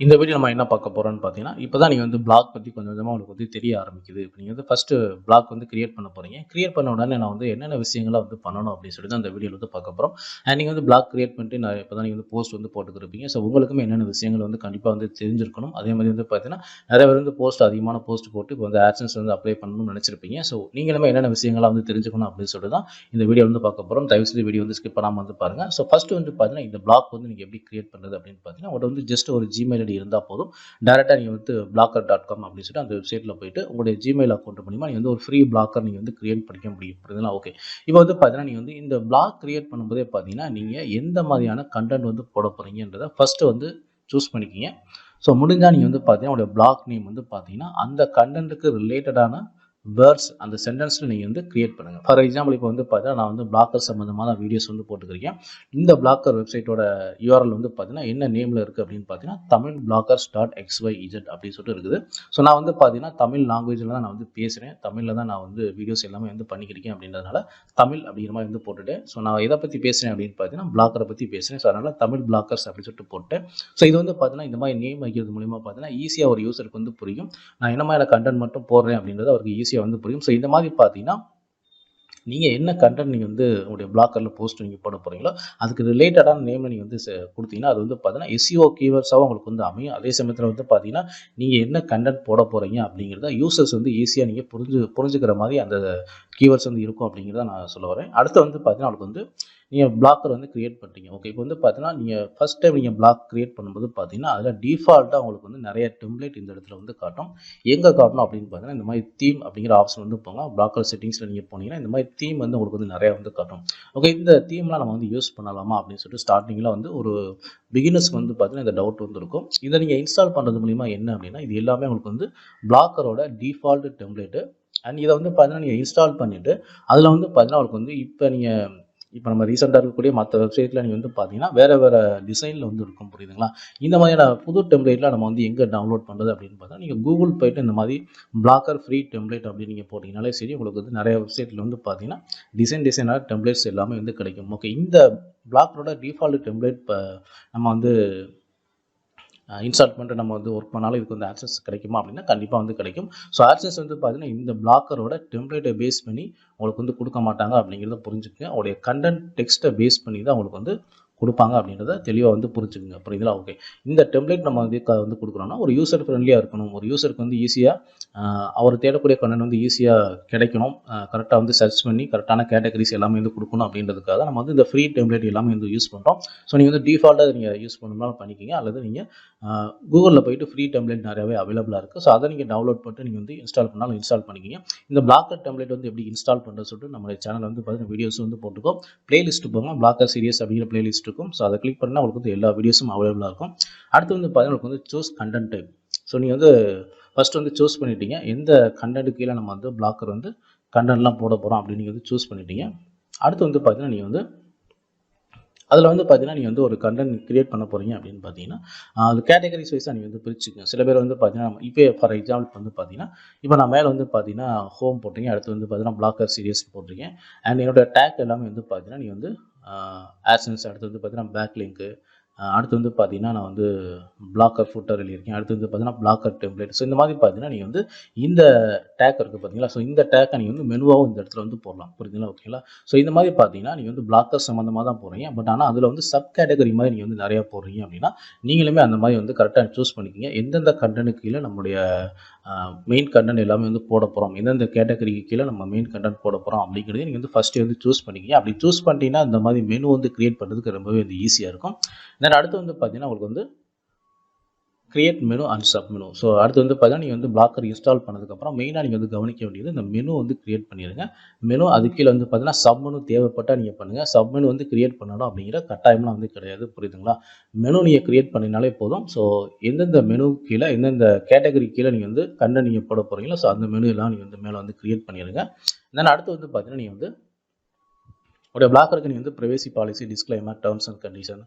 இந்த வீடியோ நம்ம என்ன பார்க்க போறோம்னு பார்த்தீங்கன்னா, இப்போ தான் நீங்க வந்து பிளாக் பத்தி கொஞ்சம் கொஞ்சமா உங்களுக்கு வந்து தெரிய ஆரம்பிக்குது. இப்போ நீங்க வந்து ஃபர்ஸ்ட்டு பிளாக் வந்து கிரியேட் பண்ண போறீங்க. கிரியேட் பண்ண உடனே நான் வந்து என்னென்ன விஷயங்கள வந்து பண்ணணும் அப்படின்னு சொல்லி தான் இந்த வீடியோல வந்து பார்க்க போறோம். நீங்க வந்து பிளாக் கிரியேட் பண்ணிட்டு நான் இப்போ தான் நீங்க வந்து போஸ்ட் வந்து போட்டுக்கிருப்பீங்க. ஸோ உங்களுக்குமே என்னென்ன விஷயங்கள் வந்து கண்டிப்பா வந்து தெரிஞ்சிருக்கணும். அதே மாதிரி வந்து பார்த்தீங்கன்னா, நிறைய பேர் வந்து அதிகமான போஸ்ட் போட்டு இப்போ வந்து ஆட்சன்ஸ் வந்து அப்ளை பண்ணணும்னு நினைச்சிருப்பீங்க. ஸோ நீங்களுமே என்னென்ன விஷயங்கள வந்து தெரிஞ்சுக்கணும் அப்படின்னு சொல்லிட்டு தான் இந்த வீடியோ வந்து பார்க்க போறோம். தயவுசெய்து வீடியோ வந்து ஸ்கிப் பண்ணாம வந்து பாருங்க. ஸோ ஃபர்ஸ்ட் வந்து பார்த்தீங்கன்னா, இந்த பிளாக் வந்து நீங்க எப்படி கிரியேட் பண்றது அப்படின்னு பார்த்தீங்கன்னா, உங்கள்ட்ட வந்து ஜஸ்ட் ஒரு Gmail ஐடி இருந்தா போதும். டேரெக்டாக நீங்கள் வந்து blocker.com அப்படின்னு சொல்லிட்டு அந்த வெப்சைட்டில் போயிட்டு உங்களுடைய ஜிமெயில் அக்கௌண்ட் மூலிமா நீங்கள் வந்து ஒரு ஃப்ரீ பிளாக்கர் நீங்கள் வந்து கிரியேட் பண்ணிக்க முடியும். புரியுதுங்களா? ஓகே. இப்போ வந்து பார்த்தீங்கன்னா நீங்கள் வந்து இந்த பிளாக் கிரியேட் பண்ணும்போதே பார்த்தீங்கன்னா நீங்கள் எந்த மாதிரியான கண்டென்ட் வந்து போட போகிறீங்கன்றதை ஃபஸ்ட்டு வந்து சூஸ் பண்ணிக்கிங்க. ஸோ முடிஞ்சால் நீங்கள் வந்து பார்த்தீங்கன்னா உங்களுடைய பிளாக் நேம் வந்து பார்த்தீங்கன்னா அந்த கண்டென்ட்டுக்கு ரிலேட்டடான வேர்ட்ஸ் அந்த சென்டென்ஸில் நீங்கள் வந்து கிரியேட் பண்ணுங்கள். ஃபார் எக்ஸாம்பிள் இப்போ வந்து பார்த்தீங்கன்னா நான் வந்து பிளாக்கர் சம்மந்தமான வீடியோஸ் வந்து போட்டுக்கிறேன். இந்த பிளாக்கர் வெப்சைட்டோட யூஆர்எல் வந்து பார்த்தீங்கன்னா என்ன நேமில் இருக்குது அப்படின்னு பார்த்தீங்கன்னா தமிழ் பிளாக்கர்ஸ் .xyz அப்படின்னு சொல்லிட்டு இருக்குது. ஸோ நான் வந்து பார்த்தீங்கன்னா தமிழ் லாங்குவேஜில் தான் நான் வந்து பேசுகிறேன். தமிழில் தான் நான் வந்து வீடியோஸ் எல்லாமே வந்து பண்ணிக்கிறேன் அப்படின்றதுனால தமிழ் அப்படிங்கிற மாதிரி வந்து போட்டுட்டேன். ஸோ நான் எதை பற்றி பேசுகிறேன் அப்படின்னு பார்த்தீங்கன்னா பிளாக்கரை பற்றி பேசுகிறேன். ஸோ அதனால் தமிழ் பிளாக்கர்ஸ் அப்படின்னு சொல்லிட்டு போட்டேன். ஸோ இது வந்து பார்த்தீங்கன்னா இந்த மாதிரி நேம் வைக்கிறது மூலிமா பார்த்தீங்கன்னா ஈஸியாக ஒரு யூஸருக்கு வந்து புரியும். நான் என்ன மாதிரி கண்டென்ட் மட்டும் போடுறேன் அப்படின்றது அவருக்கு ஈஸியாக வந்து புரியும். ஸோ இந்த மாதிரி பார்த்தீங்கன்னா நீங்கள் என்ன கண்டென்ட் நீங்கள் வந்து உங்களுடைய பிளாக்கரில் போஸ்ட் நீங்கள் போட போகிறீங்களோ அதுக்கு ரிலேட்டடான நேமில் நீங்கள் வந்து கொடுத்தீங்கன்னா அது வந்து பார்த்தீங்கன்னா எஸ்இஓ கீவேர்ட்ஸாகவும் உங்களுக்கு வந்து அமையும். அதே சமயத்தில் வந்து பார்த்தீங்கன்னா நீங்கள் என்ன கண்டென்ட் போட போகிறீங்க அப்படிங்கிறத யூசர்ஸ் வந்து ஈஸியாக நீங்கள் புரிஞ்சுக்கிற மாதிரி அந்த கீவேர்ட்ஸ் வந்து இருக்கும் அப்படிங்கிறத நான் சொல்ல வரேன். அடுத்து வந்து பார்த்தீங்கன்னா அவங்களுக்கு வந்து நீங்கள் பிளாக்கர் வந்து கிரியேட் பண்ணிட்டீங்க. ஓகே. இப்போ வந்து பார்த்தீங்கன்னா நீங்கள் ஃபஸ்ட் டைம் நீங்கள் பிளாக் கிரியேட் பண்ணும்போது பார்த்தீங்கன்னா அதில் டிஃபால்ட்டாக உங்களுக்கு வந்து நிறைய டெம்ப்ளேட் இந்த இடத்துல வந்து காட்டும். எங்கே காட்டணும் அப்படின்னு பார்த்தீங்கன்னா இந்த மாதிரி தீம் அப்படிங்கிற ஆப்ஷன் வந்து போங்க. பிளாக்கர் செட்டிங்ஸில் நீங்கள் போனீங்கன்னா இந்த மாதிரி தீம் வந்து உங்களுக்கு வந்து நிறையா வந்து காட்டும். ஓகே. இந்த தீம்லாம் நம்ம வந்து யூஸ் பண்ணலாமா அப்படின்னு சொல்லிட்டு ஸ்டார்டிங்கில் வந்து ஒரு பிகினர்ஸ்க்கு வந்து பார்த்தீங்கன்னா இந்த டவுட் வந்து இருக்கும். இதை நீங்கள் இன்ஸ்டால் பண்ணுறது மூலிமா என்ன அப்படின்னா இது எல்லாமே உங்களுக்கு வந்து பிளாக்கரோட டிஃபால்ட் டெம்ப்ளேட்டு. அண்ட் இதை வந்து பார்த்தீங்கன்னா நீங்கள் இன்ஸ்டால் பண்ணிவிட்டு அதில் வந்து பார்த்தீங்கன்னா உங்களுக்கு வந்து இப்போ நம்ம ரீசெண்டாக இருக்கக்கூடிய மற்ற வெப்சைட்டில் நீங்கள் வந்து பார்த்தீங்கன்னா வேறு டிசைனில் வந்து இருக்கும். புரியுதுங்களா? இந்த மாதிரியான புது டெம்ப்ளேட்டில் நம்ம வந்து எங்கே டவுன்லோட் பண்ணுறது அப்படின்னு பார்த்தா நீங்கள் கூகுள் போய்ட்டு இந்த மாதிரி பிளாக்கர் ஃப்ரீ டெம்ப்ளேட் அப்படின்னு நீங்கள் போட்டிங்கனாலே சரி உங்களுக்கு வந்து நிறைய வெப்சைட்டில் வந்து பார்த்தீங்கன்னா டிசைனாக டெம்ப்ளேட்ஸ் எல்லாமே வந்து கிடைக்கும். ஓகே. இந்த பிளாக்கரோட டிஃபால்ட் டெம்ப்ளேட் இப்போ நம்ம வந்து இன்ஸ்டால் பண்ணிட்டு நம்ம வந்து ஒர்க் பண்ணாலும் இதுக்கு வந்து ஆக்சஸ் கிடைக்குமா அப்படின்னா கண்டிப்பாக வந்து கிடைக்கும். ஸோ ஆக்சஸ் வந்து பார்த்தீங்கன்னா இந்த பிளாக்கரோட டெம்ப்ளேட்டை பேஸ் பண்ணி உங்களுக்கு வந்து கொடுக்க மாட்டாங்க அப்படிங்கிறத புரிஞ்சுக்கங்க. அவருடைய கண்டென்ட் டெக்ஸ்ட்டை பேஸ் பண்ணி தான் உங்களுக்கு வந்து கொடுப்பாங்க அப்படின்றத தெளிவாக வந்து புரிஞ்சுக்குங்க. புரியுதுங்களா? ஓகே. இந்த டெம்ப்ளேட் நம்ம வந்து கொடுக்குறோம்னா ஒரு யூசர் ஃப்ரெண்ட்லியாக இருக்கணும். ஒரு யூசருக்கு வந்து ஈஸியாக அவர் தேடக்கூடிய கண்டென்ட் வந்து ஈஸியாக கிடைக்கணும். கரெக்டாக வந்து சர்ச் பண்ணி கரெக்டான கேட்டகரிஸ் எல்லாமே வந்து கொடுக்கணும் அப்படின்றதுக்காக நம்ம வந்து இந்த ஃப்ரீ டெம்ப்ளேட் எல்லாமே வந்து யூஸ் பண்ணுறோம். ஸோ நீங்கள் வந்து டிஃபால்ட்டாக நீங்கள் யூஸ் பண்ணணும்னாலும் பண்ணிக்கிங்க. அல்லது நீங்கள் கூகுளில் போய்ட்டு ஃப்ரீ டெம்ப்ளேட் நிறையவே அவைலபிளாக இருக்குது. ஸோ அதை நீங்கள் டவுன்லோட் பண்ணிட்டு நீங்கள் வந்து இன்ஸ்டால் பண்ணாலும் இன்ஸ்டால் பண்ணிக்கிங்க. இந்த பிளாக்கர் டெம்ப்ளேட் வந்து எப்படி இன்ஸ்டால் பண்ணுறது சொல்லிட்டு நம்மளுடைய சேனல் வந்து பார்த்தீங்கன்னா வீடியோஸ் வந்து போட்டுக்கோம். பிளேலிஸ்ட் போங்க. பிளாக்கர் சீரியஸ் அப்படிங்கிற பிளேலிஸ்ட் இருக்கும். ஸோ அதை கிளிக் பண்ணால் உங்களுக்கு வந்து எல்லா வீடியோஸும் அவைலபிளாக இருக்கும். அடுத்து வந்து பார்த்தீங்கன்னா உங்களுக்கு வந்து சூஸ் கண்டென்ட் டைப். ஸோ நீங்கள் வந்து ஃபஸ்ட்டு வந்து சூஸ் பண்ணிட்டீங்க எந்த கண்டென்ட் கீழே நம்ம வந்து பிளாக்கர் வந்து கண்டென்ட்லாம் போட போகிறோம் அப்படின்னு நீங்கள் வந்து சூஸ் பண்ணிட்டீங்க. அடுத்து வந்து பார்த்தீங்கன்னா நீங்கள் வந்து அதில் வந்து பார்த்தீங்கன்னா நீங்கள் வந்து ஒரு கண்டென்ட் கிரியேட் பண்ண போகிறீங்க அப்படின்னு பார்த்தீங்கன்னா அது கேட்டகரிஸ் வைஸாக நீங்கள் வந்து பிரிச்சுக்கோங்க. சில பேர் வந்து பார்த்தீங்கன்னா இப்போ ஃபார் எக்ஸாம்பிள் வந்து பார்த்தீங்கன்னா இப்போ நான் மேலே வந்து பார்த்தீங்கன்னா ஹோம் போட்டிங்க. அடுத்து வந்து பார்த்தீங்கன்னா பிளாக்கர் சீரியஸ் போட்டிருக்கீங்க. அண்ட் என்னோட டேக் எல்லாமே வந்து பார்த்தீங்கன்னா நீங்கள் வந்து ஆட்சன்ஸ், அடுத்து வந்து பார்த்தீங்கன்னா பேக் லிங்க்கு, அடுத்து வந்து பார்த்தீங்கன்னா நான் வந்து பிளாக்கர் ஃபுட்டர் எழுதியிருக்கேன். அடுத்து வந்து பார்த்தீங்கன்னா பிளாக்கர் டெம்ப்ளேட். ஸோ இந்த மாதிரி பார்த்தீங்கன்னா நீங்கள் வந்து இந்த டேக் இருக்குது பார்த்தீங்களா? ஸோ இந்த டேக்கை நீங்கள் வந்து மெனுவாகவும் இந்த இடத்துல வந்து போடலாம். புரியுதுங்களா? ஓகேங்களா? ஸோ இந்த மாதிரி பார்த்தீங்கன்னா நீங்கள் வந்து பிளாக்கர் சம்மந்தமாக தான் போடுறீங்க. பட் ஆனால் அதில் வந்து சப் கேட்டகரி மாதிரி நீங்கள் வந்து நிறையா போடுறீங்க அப்படின்னா நீங்களுமே அந்த மாதிரி வந்து கரெக்டாக சூஸ் பண்ணிக்கிங்க. எந்தெந்த கண்டென்ட் கீழே நம்முடைய மெயின் கண்டென்ட் எல்லாமே வந்து போட போகிறோம், எந்தெந்த கேட்டகரிக்கு கீழே நம்ம மெயின் கண்டென்ட் போட போகிறோம் அப்படிங்கிறத நீங்கள் வந்து ஃபஸ்ட்டு வந்து சூஸ் பண்ணிக்கிங்க. அப்படி சூஸ் பண்ணிட்டீங்கன்னா இந்த மாதிரி மெனு வந்து கிரியேட் பண்ணுறதுக்கு ரொம்பவே வந்து ஈஸியாக இருக்கும். தென் அடுத்து வந்து பார்த்தீங்கன்னா உங்களுக்கு வந்து create menu and sub menu. So அடுத்து வந்து பார்த்தீங்கன்னா நீங்கள் வந்து பிளாக்கர் இன்ஸ்டால் பண்ணதுக்கப்புறம் மெயினாக நீங்கள் வந்து கவனிக்க வேண்டியது இந்த மெனு வந்து கிரியேட் பண்ணிடுங்க. மெனு அது கீழே வந்து பார்த்தீங்கன்னா சப் மெனு தேவைப்பட்டால் நீங்கள் பண்ணுங்கள். சப் மெனு வந்து கிரியேட் பண்ணணும் அப்படிங்கிற கட்டாயம்லாம் வந்து கிடையாது. புரியுதுங்களா? மெனு நீங்கள் கிரியேட் பண்ணினாலே போதும். ஸோ எந்தெந்த மெனு கீழே எந்தெந்த கேட்டகரி கீழே நீங்கள் வந்து கண்டென்ட் நீங்கள் போட போகிறீங்களோ ஸோ அந்த மெனு எல்லாம் நீங்கள் வந்து மேலே வந்து கிரியேட் பண்ணிடுங்க. தென் அடுத்து வந்து பார்த்தீங்கன்னா நீங்கள் வந்து உடைய பிளாக்கருக்கு நீங்கள் வந்து privacy policy, disclaimer, terms and condition,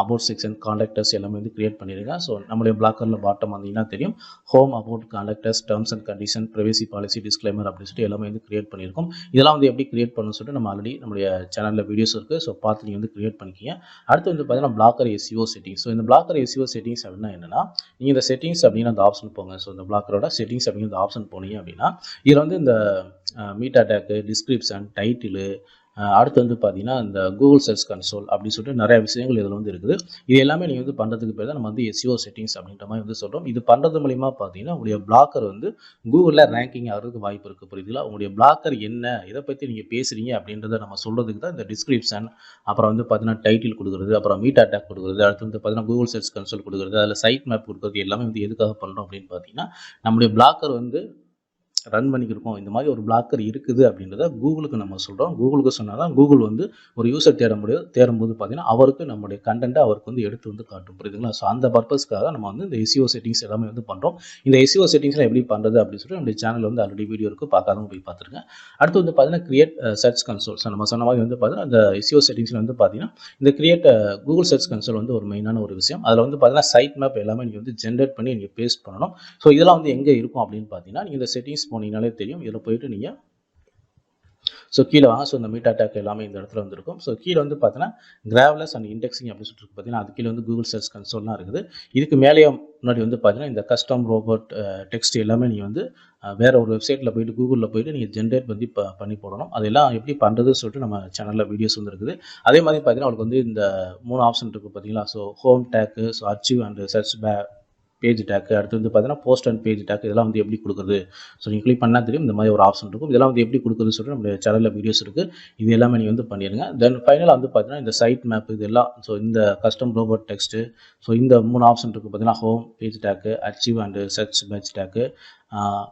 about section, கான்டாக்டர்ஸ் எல்லாமே வந்து கிரியேட் பண்ணிடுங்க. ஸோ நம்மளுடைய பிளாக்கரில் பாட்டம் வந்தீங்கன்னா தெரியும், home, about, கான்டாக்டர்ஸ், terms and condition, privacy policy, disclaimer அப்படின்னு சொல்லிட்டு எல்லாமே வந்து கிரியேட் பண்ணியிருக்கோம். இதெல்லாம் வந்து எப்படி கிரியேட் பண்ணணும்னு சொல்லிட்டு நம்ம ஆல்ரெடி நம்மளுடைய சேனலில் வீடியோஸ் இருக்குது. ஸோ பார்த்து நீங்கள் வந்து கிரியேட் பண்ணிக்கிங்க. அடுத்து வந்து பார்த்தீங்கன்னா பிளாக்கர் எஸ்இஓ செட்டிங்ஸ். ஸோ இந்த பிளாக்கர் எஸ்இஓ செட்டிங்ஸ் அப்படின்னா என்னன்னா, நீங்கள் இந்த செட்டிங்ஸ் அப்படின்னு அந்த ஆப்ஷன் போங்க. ஸோ இந்த பிளாக்கரோட செட்டிங்ஸ் அப்படின்னு அந்த ஆப்ஷன் போனீங்க அப்படின்னா, இதில் வந்து இந்த மீட்டா டேக்கு, டிஸ்கிரிப்ஷன், டைட்டிலு, அடுத்து வந்து பார்த்தீங்கன்னா இந்த கூகுள் சர்ச் கன்சோல் அப்படின்னு சொல்லிட்டு நிறைய விஷயங்கள் இதில் வந்து இருக்குது. இது எல்லாமே நீங்கள் வந்து பண்ணுறதுக்கு பேர் தான் நம்ம வந்து எஸ்இஓ செட்டிங்ஸ் அப்படின்ற மாதிரி வந்து சொல்கிறோம். இது பண்ணுறது மூலிமா பார்த்தீங்கன்னா உங்களுடைய பிளாக்கர் வந்து கூகுளில் ரேங்கிங் ஆகிறதுக்கு வாய்ப்பு இருக்குது. புரியுதுங்களா? உங்களுடைய பிளாக்கர் என்ன, இதை பற்றி நீங்கள் பேசுகிறீங்க அப்படின்றத நம்ம சொல்கிறதுக்கு தான் இந்த டிஸ்கிரிப்ஷன், அப்புறம் வந்து பார்த்தீங்கன்னா டைட்டில் கொடுக்குறது, அப்புறம் மீட்டா டேக் கொடுக்குறது, அடுத்து வந்து பார்த்தீங்கன்னா கூகுள் சர்ச் கன்சோல் கொடுக்குறது, அதில் சைட் மேப் கொடுக்குறது எல்லாமே வந்து எதுக்காக பண்ணுறோம் அப்படின்னு பார்த்தீங்கன்னா, நம்முடைய பிளாக்கர் வந்து ரன் பண்ணிக்கிருக்கோம், இந்த மாதிரி ஒரு பிளாக்கர் இருக்குது அப்படின்றத கூகுளுக்கு நம்ம சொல்கிறோம். கூகுளுக்கு சொன்னால் தான் கூகுள் வந்து ஒரு யூசர் தேடும்போது பார்த்தீங்கன்னா அவருக்கு நம்மளுடைய கண்டென்ட்டை அவருக்கு வந்து எடுத்து வந்து காட்டும். புரியுதுங்களா? ஸோ அந்த பர்பஸ்க்காக நம்ம வந்து இந்த எஸ்இஓ செட்டிங்ஸ் எல்லாமே வந்து பண்ணுறோம். இந்த எஸ்இஓ செட்டிங்ஸ்லாம் எப்படி பண்ணுறது அப்படின்னு சொல்லிட்டு நம்மளுடைய சேனலில் வந்து ஆல்ரெடி வீடியோ இருக்குது, பார்க்காதவங்க போய் பார்த்துருங்க. அடுத்து வந்து பார்த்தீங்கன்னா கிரியேட் சர்ச் கன்சோல். ஸோ நம்ம சொன்ன மாதிரி வந்து பார்த்தீங்கன்னா அந்த எஸ்இஓ செட்டிங்ஸில் வந்து பார்த்தீங்கன்னா இந்த கிரியேட் கூகுள் சர்ச் கன்சோல் வந்து ஒரு மெயினான ஒரு விஷயம். அதில் வந்து பார்த்தீங்கன்னா சைட் மேப் எல்லாமே நீங்கள் வந்து ஜென்ரேட் பண்ணி நீங்கள் பேஸ்ட் பண்ணணும். ஸோ இதெல்லாம் வந்து எங்கே இருக்கும் அப்படின்னு பார்த்தீங்கன்னா, நீங்கள் இந்த செட்டிங்ஸ் போனீங்கனாலே தெரியும். இதில் போயிட்டு நீங்கள் ஸோ கீழே வாங்க. ஸோ இந்த மீட்டா டேக் எல்லாமே இந்த இடத்துல வந்துருக்கும். ஸோ கீழே வந்து பார்த்தீங்கன்னா கிராவ்லெஸ் அண்ட் இண்டெக்ஸிங் அப்படின்னு சொல்லிட்டு பார்த்தீங்கன்னா அது கீழே வந்து கூகுள் சர்ச் கன்சோல்லாம் இருக்குது. இதுக்கு மேலேயே முன்னாடி வந்து பார்த்தீங்கன்னா இந்த கஸ்டம் ரோபோட் டெக்ஸ்ட் எல்லாமே நீங்கள் வந்து வேற ஒரு வெப்சைட்டில் போயிட்டு கூகுளில் போயிட்டு நீங்கள் ஜென்ரேட் வந்து பண்ணி போடணும். அதெல்லாம் எப்படி பண்ணுறதுன்னு சொல்லிட்டு நம்ம சேனலில் வீடியோஸ் வந்து இருக்குது. அதே மாதிரி பார்த்தீங்கன்னா அவங்களுக்கு வந்து இந்த 3 ஆப்ஷன் இருக்குது பார்த்தீங்களா? So home tag, so archive and search page tag, அடுத்து வந்து பார்த்தீங்கன்னா போஸ்ட் அண்ட் பேஜ் டேக், இதெல்லாம் வந்து எப்படி கொடுக்குறது. ஸோ நீங்கள் கிளிக் பண்ணால் தெரியும் இந்த மாதிரி ஒரு ஆப்ஷன் இருக்கும். இதெல்லாம் வந்து எப்படி கொடுக்குறதுன்னு சொல்லிட்டு நம்ம சேனலில் வீடியோஸ் இருக்குது. இது எல்லாமே நீங்கள் வந்து பண்ணிடுங்க. தென் ஃபைனலாக வந்து பார்த்தீங்கன்னா இந்த சைட் மேப் இதெல்லாம், ஸோ இந்த கஸ்டம் ரோபோட் டெக்ஸ்ட்டு, ஸோ இந்த 3 ஆப்ஷன் இருக்குது பார்த்தீங்கன்னா home, page tag, archive and search page tag,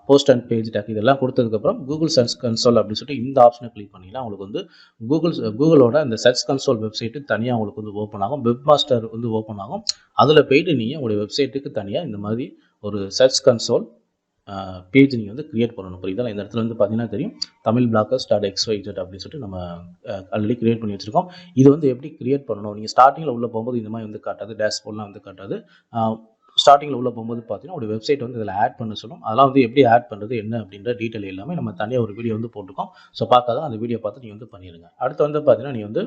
post and page tag, இதெல்லாம் கொடுத்ததுக்கப்புறம் கூகுள் சர்ச் கன்சோல் அப்படின்னு சொல்லிட்டு இந்த ஆப்ஷனை கிளிக் பண்ணிங்கன்னா உங்களுக்கு வந்து கூகுளோட இந்த சர்ச் கன்சோல் வெப்சைட்டு தனியாக உங்களுக்கு வந்து ஓப்பன் ஆகும். வெப் மாஸ்டர் வந்து ஓப்பன் ஆகும். அதில் போயிட்டு நீங்கள் உங்களுடைய வெப்சைட்டுக்கு தனியாக இந்த மாதிரி ஒரு சர்ச் கன்சோல் பேஜ் நீங்கள் வந்து கிரியேட் பண்ணணும். புரியுதா? இந்த இடத்துல வந்து பார்த்தீங்கன்னா தெரியும் tamilblockers.xyz அப்படின்னு சொல்லிட்டு நம்ம ஆல்ரெடி கிரியேட் பண்ணி வச்சுருக்கோம். இது வந்து எப்படி கிரியேட் பண்ணணும், நீங்கள் ஸ்டார்டிங்கில் உள்ளே போகும்போது இந்த மாதிரி வந்து காட்டாது, டேஷ்போர்ட்லாம் வந்து காட்டாது. ஸ்டார்டிங்கில் உள்ள போகும்போது பார்த்தீங்கன்னா ஒரு வெப்சைட் வந்து இதில் ஆட் பண்ண சொல்லும். அதெல்லாம் வந்து எப்படி ஆட் பண்ணுறது என்ன அப்படின்ற டீட்டெயில் எல்லாமே நம்ம தனியாக ஒரு வீடியோ வந்து போட்டுக்கோம். ஸோ பார்க்காதான் அந்த வீடியோ பார்த்து நீங்கள் வந்து பண்ணிடுங்க. அடுத்து வந்து பார்த்தீங்கன்னா நீங்கள் வந்து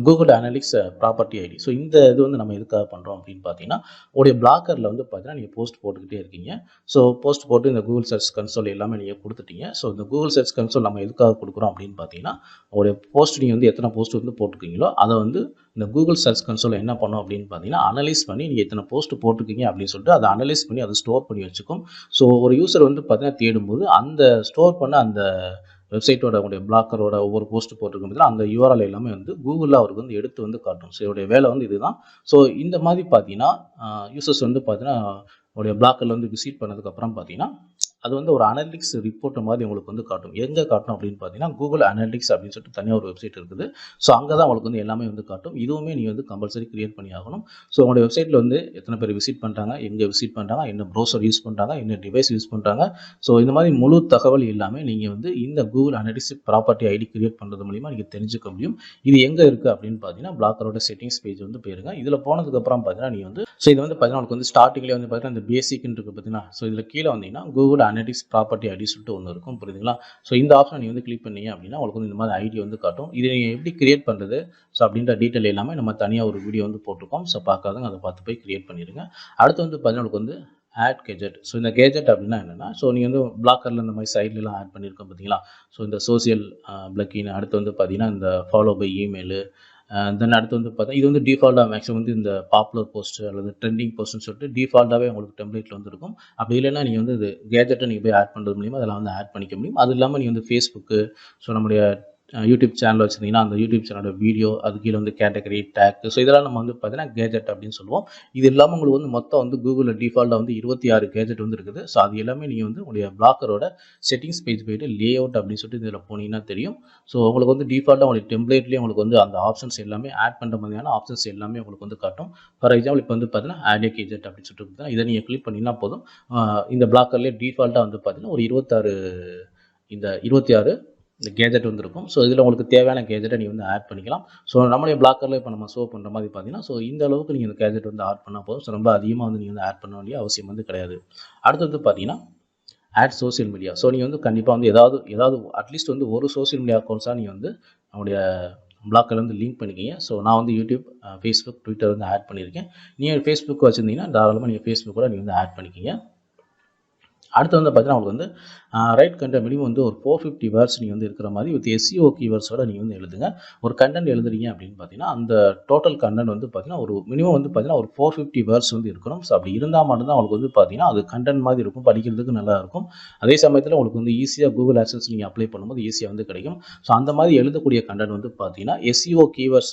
Google analytics property ID. So இந்த இது வந்து நம்ம எதுக்காக பண்ணுறோம் அப்படின்னு பார்த்தீங்கன்னா, உடைய பிளாக்கரில் வந்து பார்த்தீங்கன்னா நீங்கள் போஸ்ட் போட்டுக்கிட்டே இருக்கீங்க. ஸோ போஸ்ட் போட்டு இந்த கூகுள் சர்ச் கன்சோல் எல்லாமே நீங்கள் கொடுத்துட்டீங்க. ஸோ இந்த கூகுள் சர்ச் கன்சோல் நம்ம எதுக்காக கொடுக்குறோம் அப்படின்னு பார்த்தீங்கன்னா, உடைய போஸ்ட் நீங்கள் வந்து எத்தனை போஸ்ட் வந்து போட்டுருக்கீங்களோ அதை வந்து இந்த கூகுள் சர்ச் கன்சோல் என்ன பண்ணும் அப்படின்னு பார்த்தீங்கன்னா அனலைஸ் பண்ணி நீங்கள் எத்தனை போஸ்ட் போட்டிருக்கீங்க அப்படின்னு சொல்லிட்டு அதை அனலைஸ் பண்ணி அதை ஸ்டோர் பண்ணி வச்சுக்கும். ஸோ ஒரு யூசர் வந்து பார்த்தீங்கன்னா தேடும்போது அந்த ஸ்டோர் பண்ண அந்த வெப்சைட்டோட உங்களுடைய பிளாக்கரோட ஒவ்வொரு போஸ்ட் போட்டிருக்கும் அந்த யூஆர்எல் எல்லாமே வந்து கூகுளில் அவருக்கு வந்து எடுத்து வந்து காட்டும். ஸோ இதோடைய வேலை வந்து இதுதான். ஸோ இந்த மாதிரி பார்த்தீங்கன்னா யூசர்ஸ் வந்து பார்த்தீங்கன்னா உங்களுடைய பிளாக்கரில் வந்து விசிட் பண்ணதுக்கப்புறம் பார்த்தீங்கன்னா அது வந்து ஒரு அனலிட்டிக்ஸ் ரிப்போர்ட் மாதிரி உங்களுக்கு வந்து காட்டும். எங்கே காட்டும் அப்படின்னு பார்த்தீங்கன்னா கூகுள் அனலிட்டிக்ஸ் அப்படின்னு சொல்லிட்டு தனியாக ஒரு வெப்சைட் இருக்குது. ஸோ அங்கே தான் உங்களுக்கு வந்து எல்லாமே வந்து காட்டும். இதுவுமே நீங்கள் வந்து கம்பல்சரி கிரியேட் பண்ணி ஆகணும். ஸோ உங்களுடைய வெப்சைட்டில் வந்து எத்தனை பேர் விசிட் பண்ணுறாங்க, எங்கே விசிட் பண்ணுறாங்க, என்ன ப்ரௌசர் யூஸ் பண்ணுறாங்க, என்ன டிவைஸ் யூஸ் பண்ணுறாங்க, ஸோ இந்த மாதிரி முழு தகவல் எல்லாமே நீங்கள் வந்து இந்த Google analytics property ID create பண்ணுறது மூலிமா நீங்கள் தெரிஞ்சுக்க முடியும். இது எங்கே இருக்குது அப்படின்னு பார்த்தீங்கன்னா பிளாக்கரோட செட்டிங்ஸ் பேஜ் வந்து போயிருங்க. இதில் போனதுக்கப்புறம் பார்த்தீங்கன்னா நீங்கள் வந்து ஸோ இது வந்து பார்த்தீங்கன்னா உங்களுக்கு வந்து ஸ்டார்டிங்லேயே வந்து பார்த்தீங்கன்னா இந்த பேசிக்னு இருக்குது பார்த்தீங்கன்னா. ஸோ இதில் கீழே வந்தீங்கன்னா கூகுள் அனலிட்டிக்ஸ் ப்ராப்பர்ட்டி ஐடி சொல்லிட்டு ஒன்று இருக்கும். புரியுதுங்களா? ஸோ இந்த ஆப்ஷன் நீங்கள் வந்து கிளிக் பண்ணீங்க அப்படின்னா உங்களுக்கு வந்து இந்த மாதிரி ஐடி வந்து காட்டும். இதை நீங்கள் எப்படி கிரியேட் பண்ணுறது ஸோ அப்படின்ற டீட்டெயில் எல்லாமே நம்ம தனியாக ஒரு வீடியோ வந்து போட்டிருக்கோம். ஸோ பார்க்காதவங்க அதை பார்த்து போய் கிரியேட் பண்ணிடுங்க. அடுத்து வந்து பார்த்தீங்கன்னா உங்களுக்கு வந்து ஆட் கேஜெட். ஸோ இந்த கேஜெட் அப்படின்னா என்னென்னா, ஸோ நீங்கள் வந்து பிளாக்கரில் இந்த மாதிரி சைட்லலாம் ஆட் பண்ணியிருக்கோம் பார்த்தீங்களா. ஸோ இந்த சோசியல் பிளக்கின், அடுத்து வந்து பார்த்தீங்கன்னா இந்த ஃபாலோ பை இமெயிலு, தென் அடுத்து வந்து பார்த்தா இது வந்து டிஃபால்ட்டாக மேக்ஸிமம் வந்து இந்த பாப்புலர் போஸ்ட்டு அல்லது ட்ரெண்டிங் போஸ்ட்னு சொல்லிட்டு டிஃபால்ட்டாகவே உங்களுக்கு டெம்ப்ளேட்டில் வந்து இருக்கும். அப்படி இல்லைன்னா நீங்கள் வந்து இது கேஜெட்டை நீங்கள் போய் ஆட் பண்ணுறது மூலிமா அதெல்லாம் வந்து ஆட் பண்ணிக்க முடியும். அது இல்லாமல் நீங்கள் வந்து ஃபேஸ்புக்கு, ஸோ நம்முடைய யூடியூப் சேனல் வச்சுருந்தீங்கன்னா அந்த யூடியூப் சேனலோட வீடியோ, அது கீழே வந்து கேட்டகரி, டேக், ஸோ இதெல்லாம் நம்ம வந்து பார்த்தீங்கன்னா கேஜெட் அப்படின்னு சொல்லுவோம். இது இல்லாமல் உங்களுக்கு வந்து மொத்தம் வந்து கூகுளில் டிஃபால்ட்டாக வந்து 26 கேஜெட் வந்து இருக்குது. ஸோ அது எல்லாமே நீங்கள் வந்து உங்களுடைய பிளாக்கரோட செட்டிங்ஸ் பேஜ் போய்ட்டு லே அவுட் அப்படின்னு சொல்லிட்டு இதில் போனீங்கன்னா தெரியும். ஸோ உங்களுக்கு வந்து டிஃபால்ட்டாக உங்களுக்கு டெம்ப்ளேட்லேயே உங்களுக்கு வந்து அந்த ஆப்ஷன்ஸ் எல்லாமே ஆட் பண்ணுற மாதிரியான ஆப்ஷன்ஸ் எல்லாமே உங்களுக்கு வந்து காட்டும். ஃபார் எக்ஸாம்பிள் இப்போ வந்து பார்த்தீங்கன்னா ஆட் ஏ கேஜெட் அப்படின்னு சொல்லிட்டு பார்த்தீங்கன்னா இதை நீங்கள் கிளிக் பண்ணிங்கன்னா போதும். இந்த பிளாக்கர்லேயே டிஃபால்ட்டாக வந்து பார்த்தீங்கன்னா ஒரு 26 இந்த கேஜெட் வந்து இருக்கும். ஸோ இதில் உங்களுக்கு தேவையான கேஜெட்டை நீங்கள் வந்து ஆட் பண்ணிக்கலாம். ஸோ நம்மளுடைய பிளாக்கரில் இப்போ நம்ம ஷோ பண்ணுற மாதிரி பார்த்தீங்கன்னா, ஸோ இந்த அளவுக்கு நீங்கள் இந்த கேஜெட் வந்து ஆட் பண்ணால் போதும். ஸோ ரொம்ப அதிகமாக வந்து நீங்கள் வந்து ஆட் பண்ண வேண்டிய அவசியம் வந்து கிடையாது. அடுத்தது பார்த்தீங்கன்னா ஆட் சோசியல் மீடியா. ஸோ நீங்கள் வந்து கண்டிப்பாக வந்து ஏதாவது அட்லீஸ்ட் வந்து ஒரு சோசியல் மீடியா அக்கௌண்ட்ஸாக நீங்கள் வந்து நம்முடைய பிளாக்கரில் வந்து லிங்க் பண்ணிக்கிங்க. ஸோ நான் வந்து யூடியூப், ஃபேஸ்புக், ட்விட்டர் வந்து ஆட் பண்ணியிருக்கேன். நீங்கள் ஃபேஸ்புக் வச்சுருந்தீங்கன்னா தாராளமாக நீங்கள் ஃபேஸ்புக் கூட நீங்கள் வந்து ஆட் பண்ணிக்கிங்க. அடுத்து வந்து பார்த்தீங்கன்னா உங்களுக்கு வந்து ரைட் கண்டென்ட் மினிமம் வந்து ஒரு 450 வேர்ட்ஸ் நீங்கள் வந்து இருக்கிற மாதிரி வித் எஸ்இஓ கீவேர்ட்ஸோட நீங்கள் வந்து எழுதுங்க. ஒரு கண்டென்ட் எழுதுறீங்க அப்படின்னு பார்த்தீங்கன்னா அந்த டோட்டல் கண்டென்ட் வந்து பார்த்தீங்கன்னா ஒரு மினிமம் வந்து பார்த்தீங்கன்னா ஒரு 450 வேர்ட்ஸ் வந்து இருக்கணும். ஸோ அப்படி இருந்தால் மட்டும்தான் உங்களுக்கு வந்து பார்த்தீங்கன்னா அது கண்டென்ட் மாதிரி இருக்கும், படிக்கிறதுக்கு நல்லா இருக்கும். அதே சமயத்தில் உங்களுக்கு வந்து ஈஸியாக கூகுள் ஆட்சன்ஸ் நீங்கள் அப்ளை பண்ணும்போது ஈஸியாக வந்து கிடைக்கும். ஸோ அந்த மாதிரி எழுதக்கூடிய கண்டென்ட் வந்து பார்த்தீங்கன்னா எஸ்இஓ கீவேர்ட்ஸ்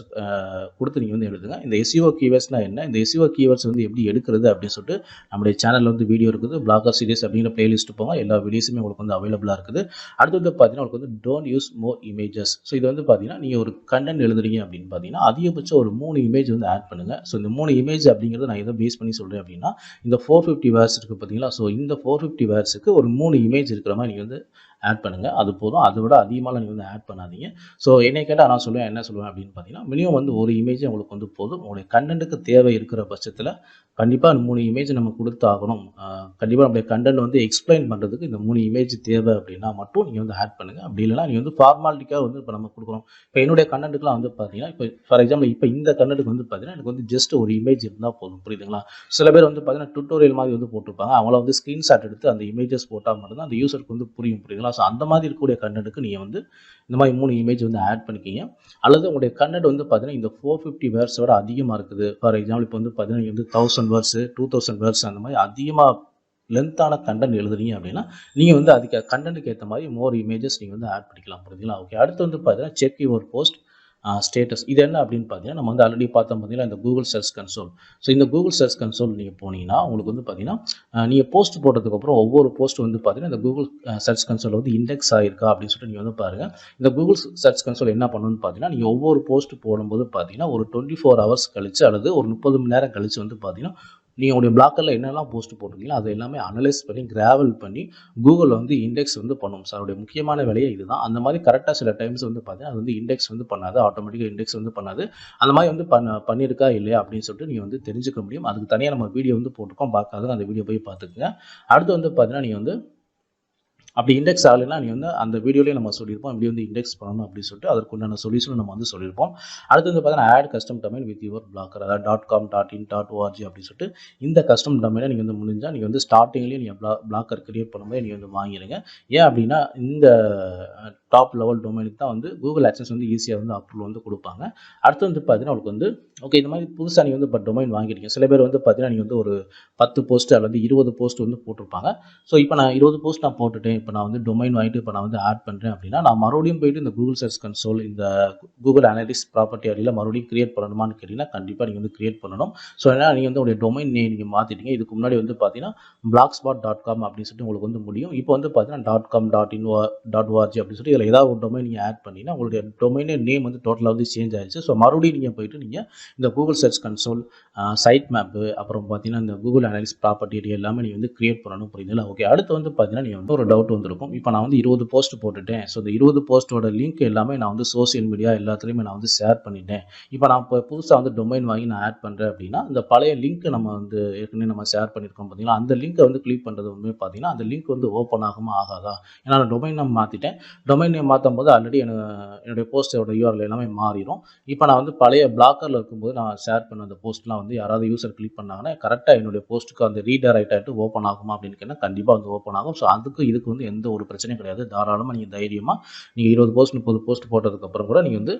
கொடுத்து நீங்கள் வந்து எழுதுங்க. இந்த எஸ்இஓ கீவேர்ட்ஸ்னால் என்ன, இந்த எஸ்இஓ கீவேர்ட்ஸ் வந்து எப்படி எடுக்கிறது அப்படின்னு சொல்லிட்டு நம்முடைய சேனலில் வந்து வீடியோ இருக்குது. பிளாகர் சீரிஸ் அப்படிங்கிற பிளேலிஸ்ட் போங்க, எல்லா வீடியோஸுமே உங்களுக்கு வந்து அவைலபிளாக இருக்குது. அடுத்து வந்து பார்த்தீங்கன்னா உங்களுக்கு வந்து don't use more images. So இது வந்து பார்த்தீங்கன்னா நீங்கள் ஒரு கண்டென்ட் எழுதுறீங்க அப்படின்னு பார்த்தீங்கன்னா அதிகபட்சம் ஒரு 3 இமேஜ் வந்து ஆட் பண்ணுங்கள். ஸோ இந்த 3 இமேஜ் அப்படிங்கிறது நான் எதை பேஸ் பண்ணி சொல்கிறேன் அப்படின்னா இந்த 450 வேர்ட்ஸ் இருக்குது பார்த்தீங்களா. ஸோ இந்த 450 வேர்ட்ஸுக்கு ஒரு 3 இமேஜ் இருக்கிற மாதிரி நீங்கள் வந்து ஆட் பண்ணுங்கள். அது போதும். அதை விட அதிகமாக நீங்கள் வந்து ஆட் பண்ணாதீங்க. ஸோ என்னை கேட்டால் நான் சொல்லுவேன், என்ன சொல்லுவேன் அப்படின்னு பார்த்தீங்கன்னா மினிமம் வந்து ஒரு இமேஜ் உங்களுக்கு வந்து போதும். உங்களுடைய கண்டென்ட்டுக்கு தேவை இருக்கிற பட்சத்தில் கண்டிப்பாக 3 இமேஜ் நம்ம கொடுத்து ஆகணும். கண்டிப்பாக நம்முடைய கண்டென்ட் வந்து எக்ஸ்பிளைன் பண்ணுறதுக்கு இந்த 3 இமேஜ் தேவை அப்படின்னா மட்டும் நீங்கள் வந்து ஆட் பண்ணுங்கள். அப்படி இல்லைனா நீங்கள் வந்து ஃபார்மாலிட்டிக்காக வந்து இப்போ நம்ம கொடுக்குறோம். இப்போ என்னுடைய கண்டென்ட்டுக்குலாம் வந்து பார்த்தீங்கன்னா இப்போ ஃபார் எக்ஸாம்பிள் இப்போ இந்த கண்டென்ட்டுக்கு வந்து பார்த்தீங்கன்னா எனக்கு வந்து ஜஸ்ட் ஒரு இமேஜ் இருந்தால் போதும். புரியுதுங்களா? சில பேர் வந்து பார்த்தீங்கன்னா டுட்டோரியல் மாதிரி வந்து போட்டிருப்பாங்க. அவங்கள வந்து ஸ்க்ரீன்ஷாட் எடுத்து அந்த இமேஜஸ் போட்டால் மட்டும்தான் அந்த யூசருக்கு வந்து புரியும். புரியுதுங்களா? ஸோ அந்த மாதிரி இருக்கக்கூடிய கண்டென்ட்டுக்கு நீங்கள் வந்து இந்த மாதிரி 3 இமேஜ் வந்து ஆட் பண்ணிக்கிங்க. அல்லது உங்களுடைய கண்டென்ட் வந்து பார்த்தீங்கன்னா இந்த 450 வேர்ட்ஸோட அதிகமாக இருக்குது. ஃபார் எக்ஸாம்பிள் இப்போ வந்து பார்த்தீங்கன்னா நீங்கள் வந்து 1000 வேர்ட்ஸ், 2000 வேர்ட்ஸ் அந்த மாதிரி அதிகமாக லென்த்தான கண்டென்ட் எழுதுறீங்க அப்படின்னா நீங்கள் வந்து அதுக்கு கண்டென்ட்டுக்கு ஏற்ற மாதிரி மோர் இமேஜஸ் நீங்கள் வந்து ஆட் பண்ணிக்கலாம். புரியுதுங்களா? ஓகே. அடுத்து வந்து பார்த்தீங்கன்னா செக் யுவர் போஸ்ட் ஸ்டேட்டஸ். இது என்ன அப்படின்னு பார்த்தீங்கன்னா நம்ம வந்து ஆல்ரெடி பார்த்தோம் பார்த்தீங்கன்னா இந்த கூகுள் சர்ச் கன்சோல். ஸோ இந்த கூகுள் சர்ச் கன்சோல் நீங்கள் போனீங்கன்னா உங்களுக்கு வந்து பார்த்தீங்கன்னா நீங்கள் போஸ்ட் போட்டதுக்கப்புறம் ஒவ்வொரு போஸ்ட் வந்து பார்த்தீங்கன்னா இந்த கூகுள் சர்ச் கன்சோல் வந்து இண்டெக்ஸ் ஆகிருக்கா அப்படின்னு சொல்லிட்டு நீங்கள் வந்து பாருங்கள். இந்த கூகுள் சர்ச் கன்சோல் என்ன பண்ணணும்னு பார்த்தீங்கன்னா நீங்கள் ஒவ்வொரு போஸ்ட் போடும்போது பார்த்தீங்கன்னா ஒரு 24 ஹவர்ஸ் கழிச்சு அல்லது ஒரு 30 மணி நேரம் கழிச்சு வந்து பார்த்தீங்கன்னா நீங்கள் உங்களுடைய பிளாக்கரில் என்னெல்லாம் போஸ்ட் போட்டிருக்கீங்களோ அதை எல்லாமே அனலைஸ் பண்ணி கிராவல் பண்ணி கூகுளில் வந்து இண்டெக்ஸ் வந்து பண்ணும். சார் அதோடைய முக்கியமான வேலையே இதுதான். அந்த மாதிரி கரெக்டாக சில டைம்ஸ் வந்து பார்த்தீங்கன்னா அது வந்து இண்டெக்ஸ் வந்து பண்ணாது, ஆட்டோமேட்டிக்காக இண்டெக்ஸ் வந்து பண்ணாது. அந்த மாதிரி வந்து பண்ணியிருக்கா இல்லையா அப்படின்னு சொல்லிட்டு நீங்கள் வந்து தெரிஞ்சுக்க முடியும். அதுக்கு தனியாக நம்ம வீடியோ வந்து போட்டிருக்கோம், பார்க்காதவங்க அந்த வீடியோ போய் பார்த்துக்குங்க. அடுத்து வந்து பார்த்தீங்கன்னா நீங்கள் வந்து அப்படி இண்டெக்ஸ் ஆகலைன்னா நீங்கள் வந்து அந்த வீடியோலேயே நம்ம சொல்லியிருப்போம் இப்படி வந்து இண்டெக்ஸ் பண்ணணும் அப்படின்னு சொல்லிட்டு அதற்குண்டான சொல்யூஷன் நம்ம வந்து சொல்லியிருப்போம். அடுத்து வந்து பார்த்தீங்கன்னா add custom domain with your blogger, அதாவது .com .in .org அப்படின்னு சொல்லிட்டு இந்த கஸ்டம் டொமைனை நீங்கள் வந்து முடிஞ்சால் நீங்கள் வந்து ஸ்டார்டிங்லேயே நீங்கள் பிளாக்கர் கிரியேட் பண்ணும்போது நீங்கள் வந்து வாங்கிடுங்க. ஏன் அப்படின்னா இந்த டாப் லெவல் டொமைனுக்கு தான் வந்து கூகுள் ஆக்சஸ் வந்து ஈஸியாக வந்து அப்ரூவல் வந்து கொடுப்பாங்க. அடுத்து வந்து பார்த்தீங்கன்னா உங்களுக்கு வந்து ஓகே இந்த மாதிரி புதுசாக நீங்கள் வந்து இப்போ டொமைன் வாங்கிடுங்க. சில பேர் வந்து பார்த்தீங்கன்னா நீங்கள் வந்து ஒரு 10 போஸ்ட் அல்லது 20 போஸ்ட் வந்து போட்டிருப்பாங்க. ஸோ இப்போ நான் 20 போஸ்ட் நான் போட்டுட்டேன், இப்போ நான் வந்து டொமைன் வாங்கிட்டு இப்போ நான் வந்து ஆட் பண்ணுறேன் அப்படின்னா நான் மறுபடியும் போயிட்டு இந்த கூகுள் சர்ச் கன்சோல் இந்த கூகுள் அனலிட்டிக்ஸ் ப்ராப்பர்ட்டி அடியில் மறுபடியும் கிரியேட் பண்ணணுமான்னு கேட்டிங்கன்னா கண்டிப்பாக நீங்கள் வந்து கிரியேட் பண்ணணும். ஸோ ஏன்னா நீங்கள் வந்து உங்களுடைய டொமைன் நேம் நீங்கள் மாற்றிட்டீங்க. இதுக்கு முன்னாடி வந்து பார்த்தீங்கன்னா blogspot.com அப்படின்னு சொல்லிட்டு உங்களுக்கு வந்து முடியும். இப்போ வந்து பார்த்தீங்கன்னா .com .in .org அப்படின்னு சொல்லிட்டு இதில் ஏதாவது ஒரு டொமைன் நீங்கள் ஆட் பண்ணிங்கன்னா உங்களுடைய டொமைனே நேம் வந்து டோட்டலாக வந்து சேஞ்ச் ஆயிடுச்சு. ஸோ மறுபடியும் நீங்கள் போயிட்டு நீங்கள் இந்த Google search console, site map, அப்புறம் பார்த்தீங்கன்னா இந்த கூகுள் அனலிட்டிக்ஸ் ப்ராப்பர்ட்டி எல்லாமே நீங்கள் வந்து கிரியேட் பண்ணணும். புரியுதுங்களா? ஓகே. அடுத்து வந்து பார்த்தீங்கன்னா நீங்கள் வந்து ஒரு டவுட் வந்துருக்கும். இப்போ நான் வந்து 20 போஸ்ட் போட்டுட்டேன். ஸோ இந்த 20 போஸ்ட்டோட லிங்க் எல்லாமே நான் வந்து சோசியல் மீடியா எல்லாத்துலேயுமே நான் வந்து ஷேர் பண்ணிட்டேன். இப்போ நான் இப்போ புதுசாக வந்து டொமைன் வாங்கி நான் ஆட் பண்ணுறேன் அப்படின்னா இந்த பழைய லிங்க் நம்ம வந்து ஏற்கனவே நம்ம ஷேர் பண்ணியிருக்கோம் பார்த்தீங்களா, அந்த லிங்க்கை வந்து கிளிக் பண்ணுறது வந்து பார்த்தீங்கன்னா அந்த லிங்க் வந்து ஓப்பன் ஆகுமா ஆகாதா? ஏன்னா நான் டொமைன் நேம் மாற்றிட்டேன். டொமைன் நேம் மாற்றும் போது ஆல்ரெடி என்னுடைய போஸ்ட்டோட URL எல்லாமே மாறிடும். இப்போ நான் வந்து பழைய பிளாக்கரில் இருக்கும்போது நான் ஷேர் பண்ண அந்த போஸ்ட்லாம் வந்து யாராவது யூசர் கிளிக் பண்ணாங்கன்னா கரெக்டாக என்னுடைய போஸ்ட்டுக்கு அந்த ரீடைரக்ட் ஆகிட்டு ஓப்பன் ஆகுமா அப்படின்னு கேட்டால் கண்டிப்பாக வந்து ஓப்பன் ஆகும். ஸோ அதுக்கு இதுக்கு வந்து எந்த ஒரு பிரச்சனையும் கிடையாது. தாராளமாக நீங்கள் தைரியமாக நீங்கள் 20 போஸ்ட் 30 போஸ்ட் போட்டதுக்கப்புறம் கூட நீங்கள் வந்து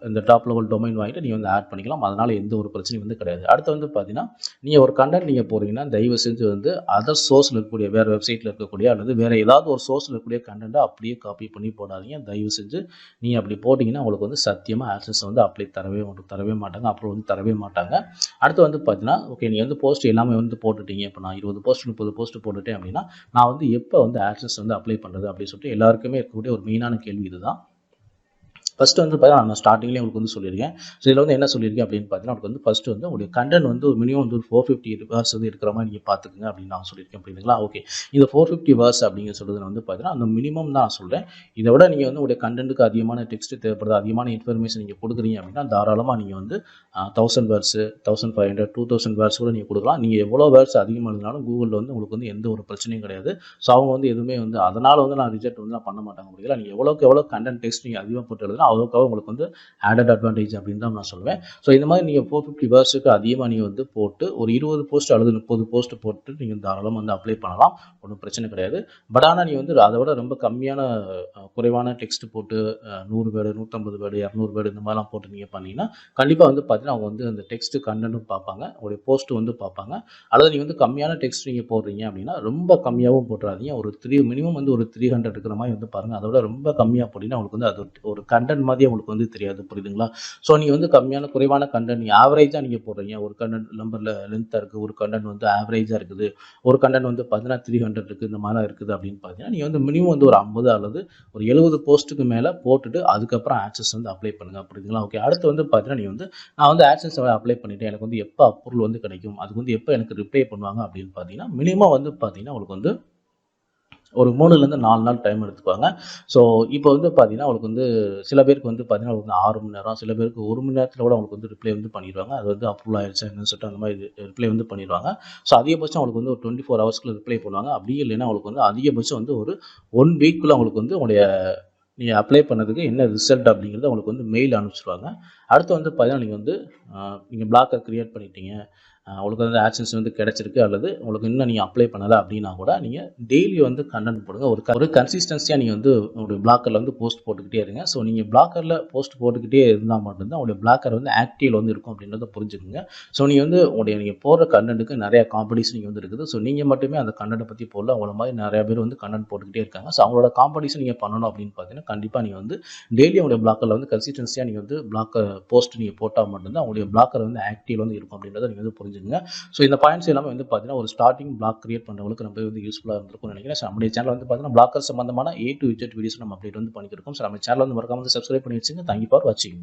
இந்த டாப் லெவல் டொமைன் வாங்கிட்டு நீங்கள் வந்து ஆட் பண்ணிக்கலாம். அதனால் எந்த ஒரு பிரச்சனையும் வந்து கிடையாது. அடுத்து வந்து பார்த்தீங்கன்னா நீங்கள் ஒரு கண்டென்ட் நீங்கள் போகிறீங்கன்னா தயவு செஞ்சு வந்து அதர் சோர்ஸில் இருக்கக்கூடிய வேறு வெப்சைட்டில் இருக்கக்கூடிய அல்லது வேறு ஏதாவது ஒரு சோர்ஸில் இருக்கக்கூடிய கண்டென்ட்டை அப்படியே காப்பி பண்ணி போடாதீங்க. தயவு செஞ்சு நீங்கள் அப்படி போட்டிங்கன்னா உங்களுக்கு வந்து சத்தியமாக ஆக்சஸ் வந்து அப்ளை தரவே மாட்டாங்க, அப்புறம் வந்து தரவே மாட்டாங்க. அடுத்து வந்து பார்த்தீங்கன்னா ஓகே நீங்கள் வந்து போஸ்ட் எல்லாமே வந்து போட்டுட்டீங்க. இப்போ நான் 20 போஸ்ட் 30 போஸ்ட் போட்டுட்டேன் அப்படின்னா நான் வந்து எப்போ வந்து ஆக்சஸ் வந்து அப்ளை பண்ணுறது அப்படின்னு சொல்லிட்டு எல்லாருக்குமே இருக்கக்கூடிய ஒரு மெயினான கேள்வி இதுதான். ஃபர்ஸ்ட் வந்து பார்த்தீங்கன்னா நான் ஸ்டார்டிங்லேயே உங்களுக்கு வந்து சொல்லியிருக்கேன். ஸோ இதில் வந்து என்ன சொல்லியிருக்கேன் அப்படின்னு பார்த்தீங்கன்னா, உங்களுக்கு வந்து ஃபர்ஸ்ட் வந்து உங்களுடைய கண்டென்ட் வந்து ஒரு மினிமம் வந்து ஒரு 450 வேர்ட்ஸ் வந்து இருக்கிற மாதிரி நீங்கள் பார்த்துக்குங்க அப்படின்னு நான் சொல்லியிருக்கேன். புரியுதுங்களா? ஓகே. இந்த 450 வேர்ட்ஸ் அப்படிங்கிற சொல்றது வந்து பார்த்தீங்கன்னா, அந்த மினிமம் தான் நான் சொல்றேன். இதை விட நீங்கள் வந்து உங்களுடைய கண்டென்ட்டுக்கு அதிகமான டெக்ஸ்ட் தேவைப்படுது, அதிகமான இன்ஃபர்மேஷன் நீங்கள் கொடுக்குறீங்க அப்படின்னா, தாராளமாக நீங்கள் வந்து 1000 வேர்ட்ஸ், 1500, 2000 வேர்ட்ஸ் கூட நீங்கள் கொடுக்கலாம். நீங்கள் எவ்வளோ வேர்ட்ஸ் அதிகமாக எழுதினாலும் கூகுளில் வந்து உங்களுக்கு வந்து எந்த ஒரு பிரச்சனையும் கிடையாது. ஸோ அவங்க வந்து எதுவுமே வந்து அதனால் வந்து நான் ரிஜெக்ட் வந்து நான் பண்ண மாட்டாங்க. புரியுதுங்களா? நீங்கள் எவ்வளோக்கு எவ்வளோ கண்டென்ட் டெக்ஸ்ட் நீங்கள் அதிகமாக போட்டு எழுதுனா அவ்வளோக்கு உங்களுக்கு வந்து ஆடட் அட்வான்டேஜ் அப்படின்னு தான் நான் சொல்லுவேன். ஸோ இந்த மாதிரி நீங்கள் 450 வேர்ட்ஸுக்கு அதிகமாக நீங்கள் வந்து போட்டு ஒரு 20 போஸ்ட் அல்லது 30 போஸ்ட் போட்டு நீங்கள் தாராளமாக வந்து அப்ளை பண்ணலாம். ஒன்றும் பிரச்சனை கிடையாது. பட் ஆனால் நீங்கள் வந்து அதை விட ரொம்ப கம்மியான குறைவான டெக்ஸ்ட் போட்டு 100 வேர்டு, 150 வேர்டு, 200 வேர்டு இந்த மாதிரிலாம் போட்டு நீங்கள் பண்ணீங்கன்னா கண்டிப்பாக வந்து பார்த்தீங்கன்னா அவங்க வந்து அந்த டெக்ஸ்ட் கண்டென்ட்டும் பார்ப்பாங்க, உங்களுடைய போஸ்ட் வந்து பார்ப்பாங்க. அல்லது நீங்கள் வந்து கம்மியான டெக்ஸ்ட் நீங்கள் போடுறீங்க அப்படின்னா ரொம்ப கம்மியாகவும் போட்டுறாதீங்க. ஒரு மினிமம் வந்து ஒரு 300 இருக்கிற மாதிரி வந்து பாருங்கள். அதை விட ரொம்ப கம்மியாக போட்டிங்கன்னா உங்களுக்கு வந்து அது ஒரு கண்டென்ட் மாதிரி உங்களுக்கு வந்து தெரியாது. புரியுதுங்களா? ஸோ நீங்கள் வந்து குறைவான கண்டென்ட் நீங்கள் ஆவரேஜாக நீங்கள் போடுறீங்க. ஒரு கண்டென்ட் நம்பரில் லென்த்தாக இருக்குது, ஒரு கண்டென்ட் வந்து ஆவரேஜாக இருக்குது, ஒரு கண்டென்ட் வந்து பார்த்தீங்கன்னா 300 இருக்குது, இந்த மாதிரிலாம் இருக்குது அப்படின்னு பார்த்தீங்கன்னா நீங்கள் வந்து மினிமம் வந்து ஒரு 50 அல்லது ஒரு 70 போஸ்ட்டுக்கு மேலே போட்டுட்டு அதுக்கப்புறம் ஆக்சஸ் வந்து அப்ளை பண்ணுங்கள். புரியுதுங்களா? ஓகே. அடுத்து வந்து பார்த்தீங்கன்னா நீங்கள் வந்து நான் வந்து ஆக்சஸ் அப்ளை பண்ணிவிட்டேன், எனக்கு வந்து எப்போ அப்ரூவல் வந்து கிடைக்கும், அதுக்கு வந்து எப்போ எனக்கு ரிப்ளை பண்ணுவாங்க அப்படின்னு பார்த்தீங்கன்னா மினிமம் வந்து பார்த்தீங்கன்னா உங்களுக்கு வந்து ஒரு 3லேருந்து 4 நாள் டைம் எடுத்துக்குவாங்க. ஸோ இப்போ வந்து பார்த்தீங்கன்னா உங்களுக்கு வந்து சில பேருக்கு வந்து பார்த்தீங்கன்னா உங்களுக்கு 6 மணி நேரம், சில பேருக்கு 1 மணி நேரத்தில் கூட உங்களுக்கு வந்து ரிப்ளை வந்து பண்ணிடுவாங்க. அது வந்து அப்ரூவல் ஆயிடுச்சா என்னன்னு சொல்லிட்டு அந்த மாதிரி ரிப்ளை வந்து பண்ணிடுவாங்க. ஸோ அதிகபட்சம் உங்களுக்கு வந்து ஒரு 24 ஹவர்ஸ்க்குள்ள ரிப்ளை பண்ணுவாங்க. அப்படியே இல்லைன்னா உங்களுக்கு வந்து அதிகபட்சம் வந்து ஒரு 1 வீக்குள்ளே உங்களுக்கு வந்து உங்களுடைய நீங்கள் அப்ளை பண்ணதுக்கு என்ன ரிசல்ட் அப்படிங்கிறத உங்களுக்கு வந்து மெயில் அனுப்பிச்சிடுவாங்க. அடுத்து வந்து பார்த்தீங்கன்னா நீங்கள் வந்து நீங்கள் பிளாக்கை க்ரியேட் பண்ணிட்டீங்க, உங்களுக்கு வந்து ஆக்சன்ஸ் வந்து கிடைச்சிருக்கு, அல்லது உங்களுக்கு இன்னும் நீங்கள் அப்ளை பண்ணலை அப்படின்னா கூட நீங்கள் டெய்லி வந்து கண்டென்ட் போடுங்க. ஒரு கன்சிஸ்டன்சியாக நீங்கள் வந்து உங்களுடைய பிளாக்கரில் வந்து போஸ்ட் போட்டுக்கிட்டே இருங்க. ஸோ நீங்கள் பிளாக்கரில் போஸ்ட் போட்டுக்கிட்டே இருந்தால் மட்டும்தான் உங்களுடைய பிளாக்கர் வந்து ஆக்டிவ் வந்து இருக்கும் அப்படின்றத புரிஞ்சுக்குங்க. ஸோ நீங்கள் வந்து நீங்கள் போடுற கண்டென்ட்டுக்கு நிறைய காம்படிஷன் வந்து இருக்குது. ஸோ நீங்கள் மட்டுமே அந்த கண்டென்ட்டை பற்றி போடல, அவங்கள மாதிரி நிறைய பேர் வந்து கண்டென்ட் போட்டுக்கிட்டே இருக்காங்க. ஸோ அவங்களோட காம்படிஷன் நீங்கள் பண்ணணும் அப்படின்னு பார்த்தீங்கன்னா கண்டிப்பாக நீங்கள் வந்து டெய்லி உங்களுடைய பிளாக்கரில் வந்து கன்சிஸ்டன்சியாக நீங்கள் வந்து போஸ்ட் நீங்கள் போட்டால் மட்டும்தான் உங்களுடைய பிளாக்கர் வந்து ஆக்டிவ் வந்து இருக்கும் அப்படின்றத நீங்கள் வந்து புரிஞ்சுக்குங்க. ஸோ இந்த பாயிண்ட்ஸ் எல்லாமே வந்து பார்த்தீங்கன்னா ஒரு ஸ்டார்டிங் பிளாக் கிரியேட் பண்ணுறவங்களுக்கு நம்ம வந்து யூஸ்ஃபுல்லாக இருந்திருக்கும்னு நினைக்கிறேன். ஸோ நம்முடைய சேனல் வந்து பார்த்தீங்கன்னா பிளாக்கர் சம்பந்தமான A to Z வீடியோஸ் நம்ம அப்டேட் வந்து பண்ணியிருக்கோம். ஸோ நம்ம சேனல் வந்து மறக்காம வந்து சப்ஸ்கிரைப் பண்ணி வச்சுங்க. தேங்க்யூ ஃபார் வாட்சிங்.